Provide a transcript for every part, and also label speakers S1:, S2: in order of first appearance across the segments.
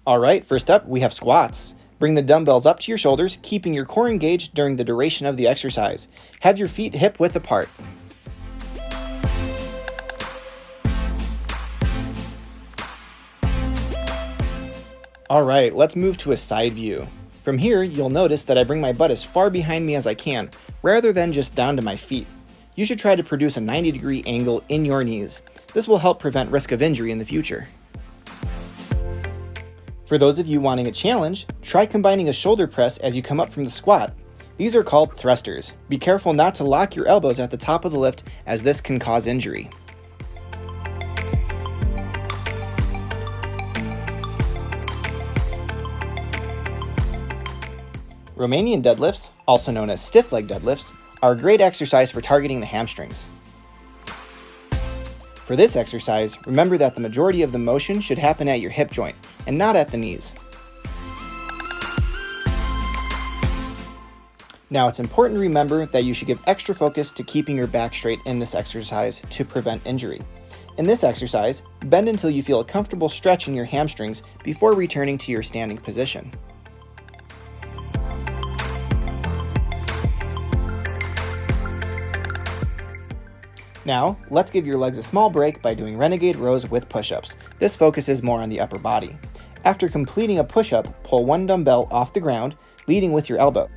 S1: Alright, first up we have squats. Bring the dumbbells up to your shoulders, keeping your core engaged during the duration of the exercise. Have your feet hip-width apart. Alright, let's move to a side view. From here, you'll notice that I bring my butt as far behind me as I can, rather than just down to my feet. You should try to produce a 90-degree angle in your knees. This will help prevent risk of injury in the future. For those of you wanting a challenge, try combining a shoulder press as you come up from the squat. These are called thrusters. Be careful not to lock your elbows at the top of the lift, as this can cause injury. Romanian deadlifts, also known as stiff leg deadlifts, are a great exercise for targeting the hamstrings. For this exercise, remember that the majority of the motion should happen at your hip joint and not at the knees. Now, it's important to remember that you should give extra focus to keeping your back straight in this exercise to prevent injury. In this exercise, bend until you feel a comfortable stretch in your hamstrings before returning to your standing position. Now, let's give your legs a small break by doing renegade rows with push-ups. This focuses more on the upper body. After completing a push-up, pull one dumbbell off the ground, leading with your elbow.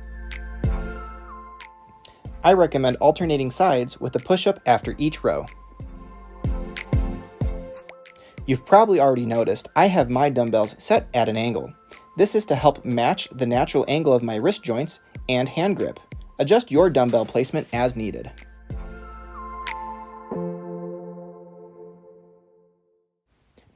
S1: I recommend alternating sides with a push-up after each row. You've probably already noticed I have my dumbbells set at an angle. This is to help match the natural angle of my wrist joints and hand grip. Adjust your dumbbell placement as needed.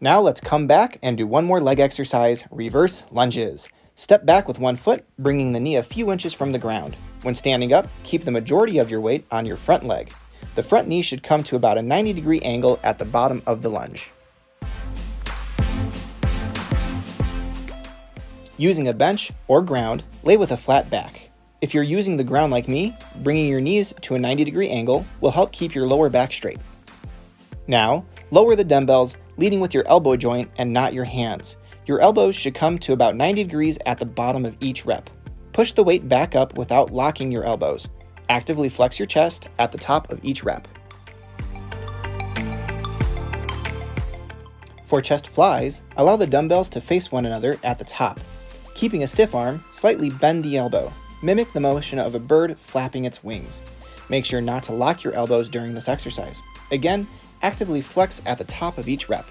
S1: Now let's come back and do one more leg exercise, reverse lunges. Step back with one foot, bringing the knee a few inches from the ground. When standing up, keep the majority of your weight on your front leg. The front knee should come to about a 90-degree angle at the bottom of the lunge. Using a bench or ground, lay with a flat back. If you're using the ground like me, bringing your knees to a 90-degree angle will help keep your lower back straight. Now, lower the dumbbells, leading with your elbow joint and not your hands. Your elbows should come to about 90 degrees at the bottom of each rep. Push the weight back up without locking your elbows. Actively flex your chest at the top of each rep. For chest flies, allow the dumbbells to face one another at the top. Keeping a stiff arm, slightly bend the elbow. Mimic the motion of a bird flapping its wings. Make sure not to lock your elbows during this exercise. Again, actively flex at the top of each rep.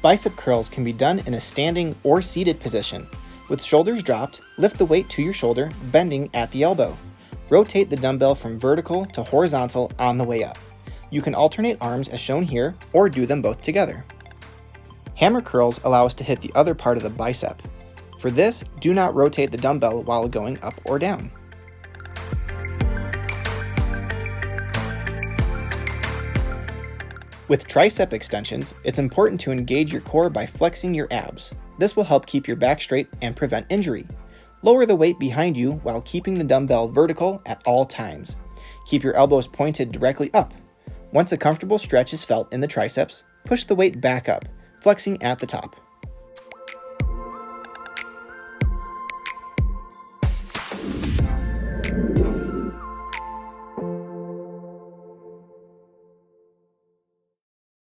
S1: Bicep curls can be done in a standing or seated position. With shoulders dropped, lift the weight to your shoulder, bending at the elbow. Rotate the dumbbell from vertical to horizontal on the way up. You can alternate arms as shown here, or do them both together. Hammer curls allow us to hit the other part of the bicep. For this, do not rotate the dumbbell while going up or down. With tricep extensions, it's important to engage your core by flexing your abs. This will help keep your back straight and prevent injury. Lower the weight behind you while keeping the dumbbell vertical at all times. Keep your elbows pointed directly up. Once a comfortable stretch is felt in the triceps, push the weight back up, flexing at the top.